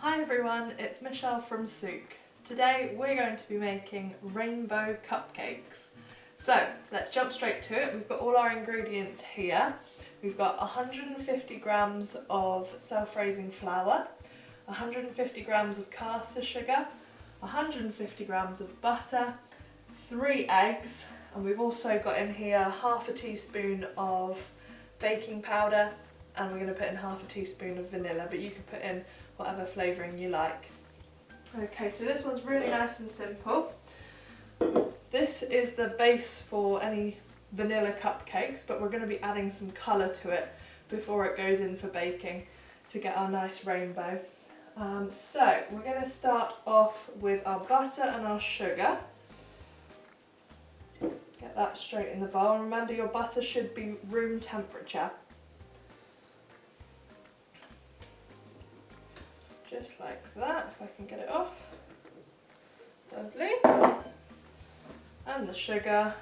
Hi everyone, it's Michelle from Sucre. Today we're going to be making rainbow cupcakes. So let's jump straight to it. We've got all our ingredients here. We've got 150 grams of self-raising flour, 150 grams of caster sugar, 150 grams of butter, 3 eggs, and we've also got in here half a teaspoon of baking powder, and we're going to put in half a teaspoon of vanilla, but you can put in whatever flavouring you like. Okay, so this one's really nice and simple. This is the base for any vanilla cupcakes, but we're going to be adding some colour to it before it goes in for baking to get our nice rainbow. So we're going to start off with our butter and our sugar. Get that straight in the bowl. Remember, your butter should be room temperature. Just like that, if I can get it off. Lovely. And the sugar.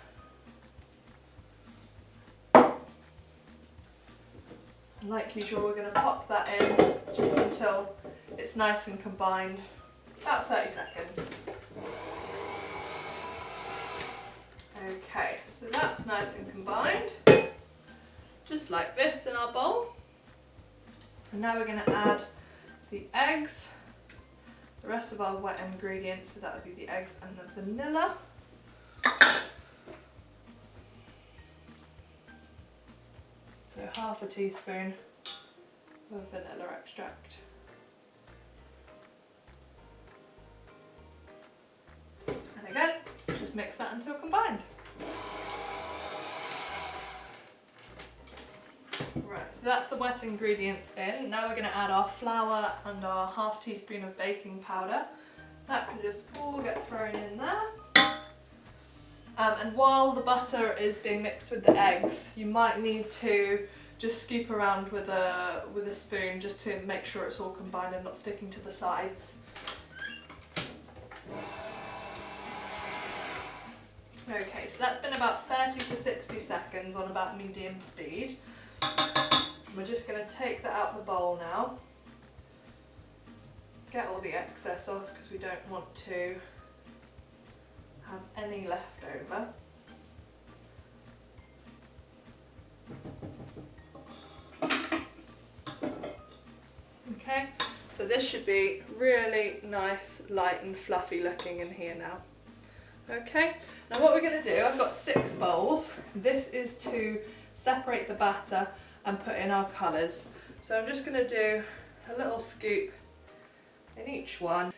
And like usual, we're going to pop that in just until it's nice and combined. About 30 seconds. Okay, so that's nice and combined. Just like this in our bowl. And now we're going to add the eggs, the rest of our wet ingredients, so that would be the eggs and the vanilla. So half a teaspoon of vanilla extract. And again, just mix that until combined. Right, so that's the wet ingredients in. Now we're going to add our flour and our half teaspoon of baking powder. That can just all get thrown in there. And while the butter is being mixed with the eggs, you might need to just scoop around with a spoon just to make sure it's all combined and not sticking to the sides. Okay, so that's been about 30 to 60 seconds on about medium speed. We're just going to take that out of the bowl now. Get all the excess off because we don't want to have any left over. Okay, so this should be really nice, light and fluffy looking in here now. Okay, now what we're going to do, I've got 6 bowls. This is to separate the batter and put in our colours. So I'm just going to do a little scoop in each one.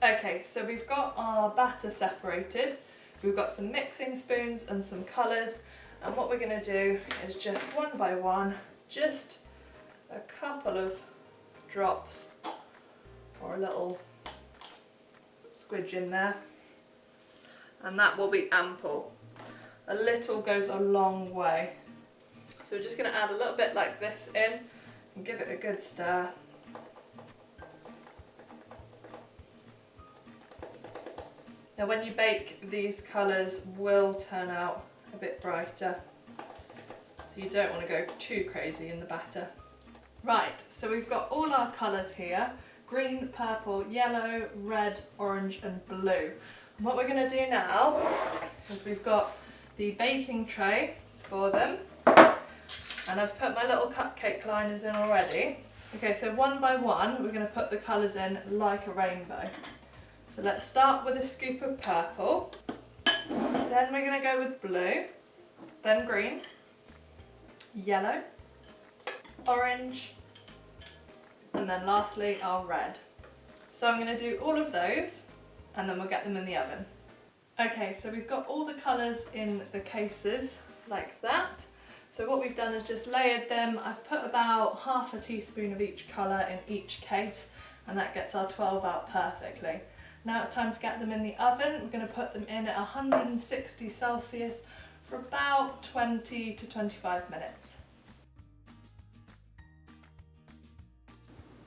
Okay, so we've got our batter separated. We've got some mixing spoons and some colours, and what we're going to do is just one by one, just a couple of drops or a little squidge in there, and that will be ample. A little goes a long way. So we're just going to add a little bit like this in and give it a good stir. Now when you bake, these colours will turn out a bit brighter, so you don't want to go too crazy in the batter. Right, so we've got all our colours here: green, purple, yellow, red, orange and blue. And what we're going to do now is we've got the baking tray for them. And I've put my little cupcake liners in already. Okay, so one by one we're going to put the colours in like a rainbow. So let's start with a scoop of purple. Then we're going to go with blue, then green, yellow, orange, and then lastly our red. So I'm going to do all of those and then we'll get them in the oven. Okay, so we've got all the colours in the cases like that. So what we've done is just layered them. I've put about half a teaspoon of each colour in each case, and that gets our 12 out perfectly. Now it's time to get them in the oven. We're going to put them in at 160 Celsius for about 20 to 25 minutes.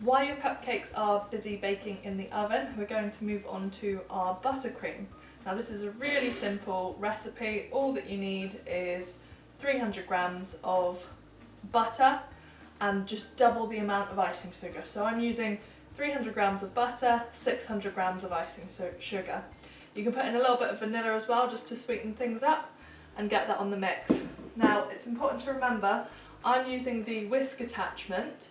While your cupcakes are busy baking in the oven, we're going to move on to our buttercream. Now this is a really simple recipe. All that you need is 300 grams of butter and just double the amount of icing sugar. So I'm using 300 grams of butter, 600 grams of icing sugar. You can put in a little bit of vanilla as well just to sweeten things up and get that on the mix. Now it's important to remember I'm using the whisk attachment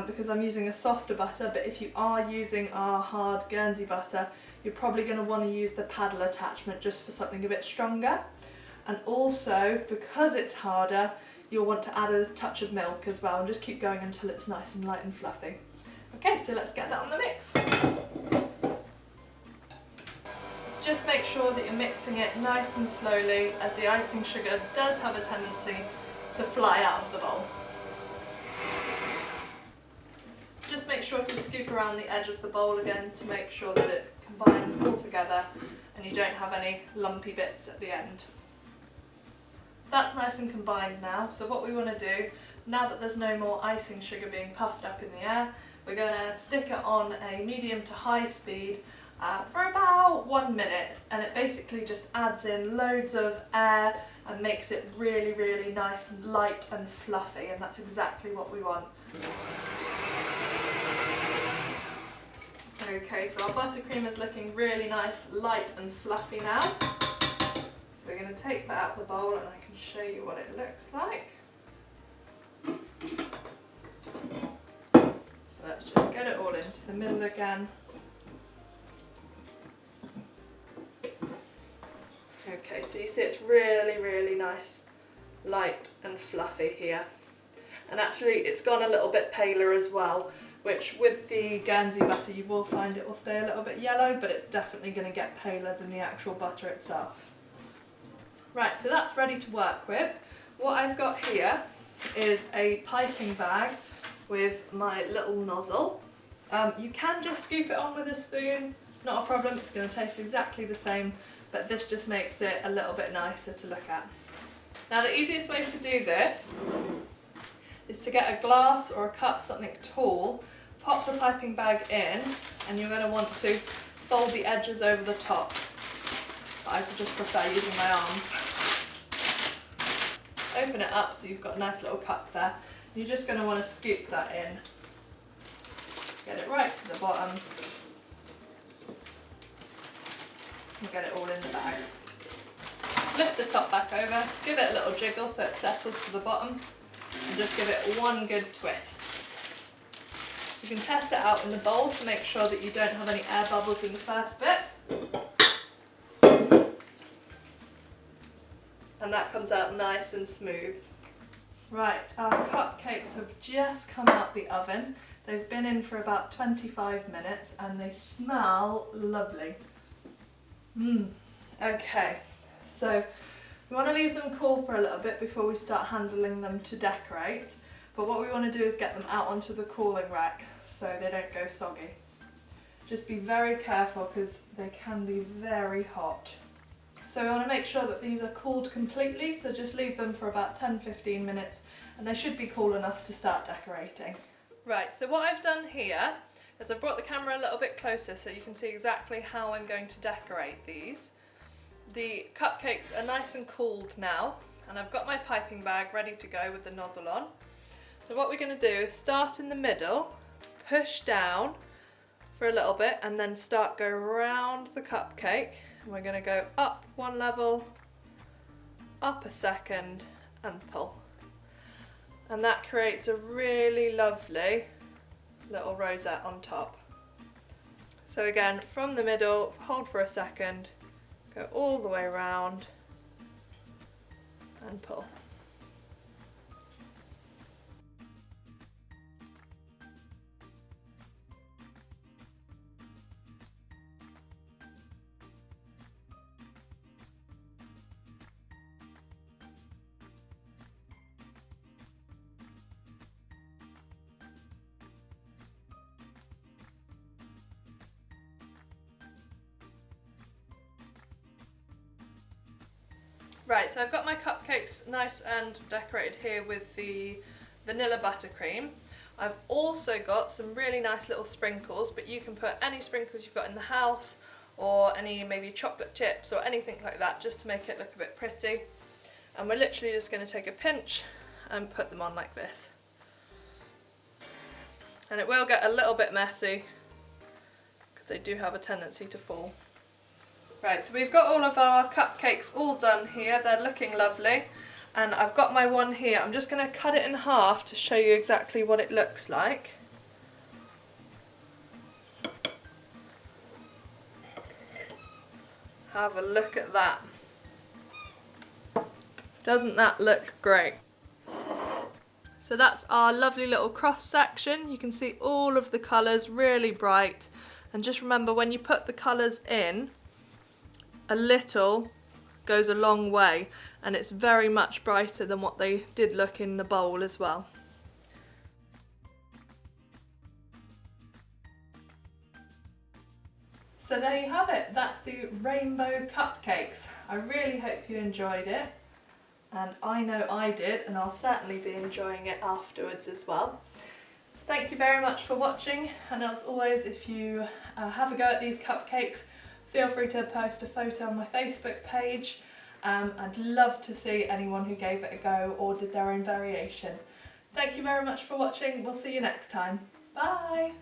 because I'm using a softer butter, but if you are using our hard Guernsey butter, you're probably going to want to use the paddle attachment just for something a bit stronger. And also, because it's harder, you'll want to add a touch of milk as well and just keep going until it's nice and light and fluffy. Okay, so let's get that on the mix. Just make sure that you're mixing it nice and slowly, as the icing sugar does have a tendency to fly out of the bowl. Just make sure to scoop around the edge of the bowl again to make sure that it combines all together and you don't have any lumpy bits at the end. That's nice and combined now, so what we want to do, now that there's no more icing sugar being puffed up in the air, we're going to stick it on a medium to high speed for about 1 minute, and it basically just adds in loads of air and makes it really, really nice and light and fluffy, and that's exactly what we want. Okay, so our buttercream is looking really nice, light and fluffy now. So we're going to take that out of the bowl and I can show you what it looks like. So let's just get it all into the middle again. Okay, so you see it's really, really nice, light and fluffy here. And actually it's gone a little bit paler as well, which with the Guernsey butter you will find it will stay a little bit yellow, but it's definitely going to get paler than the actual butter itself. Right, so that's ready to work with. What I've got here is a piping bag with my little nozzle. You can just scoop it on with a spoon, not a problem, it's going to taste exactly the same, but this just makes it a little bit nicer to look at. Now the easiest way to do this is to get a glass or a cup, something tall, pop the piping bag in, and you're going to want to fold the edges over the top. But I just prefer using my arms. Open it up so you've got a nice little cup there. You're just going to want to scoop that in. Get it right to the bottom. And get it all in the bag. Lift the top back over, give it a little jiggle so it settles to the bottom, and just give it one good twist. You can test it out in the bowl to make sure that you don't have any air bubbles in the first bit. And that comes out nice and smooth. Right, our cupcakes have just come out the oven. They've been in for about 25 minutes and they smell lovely. Okay, so we want to leave them cool for a little bit before we start handling them to decorate. But what we want to do is get them out onto the cooling rack so they don't go soggy. Just be very careful because they can be very hot. So we want to make sure that these are cooled completely, so just leave them for about 10-15 minutes and they should be cool enough to start decorating. Right, so what I've done here is I've brought the camera a little bit closer so you can see exactly how I'm going to decorate these. The cupcakes are nice and cooled now, and I've got my piping bag ready to go with the nozzle on. So what we're going to do is start in the middle, push down for a little bit, and then go around the cupcake. And we're going to go up one level, up a second, and pull. And that creates a really lovely little rosette on top. So again, from the middle, hold for a second, go all the way around, and pull. Right, so I've got my cupcakes nice and decorated here with the vanilla buttercream. I've also got some really nice little sprinkles, but you can put any sprinkles you've got in the house or any maybe chocolate chips or anything like that just to make it look a bit pretty. And we're literally just going to take a pinch and put them on like this. And it will get a little bit messy because they do have a tendency to fall. Right, so we've got all of our cupcakes all done here. They're looking lovely. And I've got my one here. I'm just going to cut it in half to show you exactly what it looks like. Have a look at that. Doesn't that look great? So that's our lovely little cross section. You can see all of the colours really bright. And just remember, when you put the colours in, a little goes a long way, and it's very much brighter than what they did look in the bowl as well. So there you have it, that's the rainbow cupcakes. I really hope you enjoyed it, and I know I did, and I'll certainly be enjoying it afterwards as well. Thank you very much for watching, and as always, if you have a go at these cupcakes, feel free to post a photo on my Facebook page. I'd love to see anyone who gave it a go or did their own variation. Thank you very much for watching. We'll see you next time. Bye!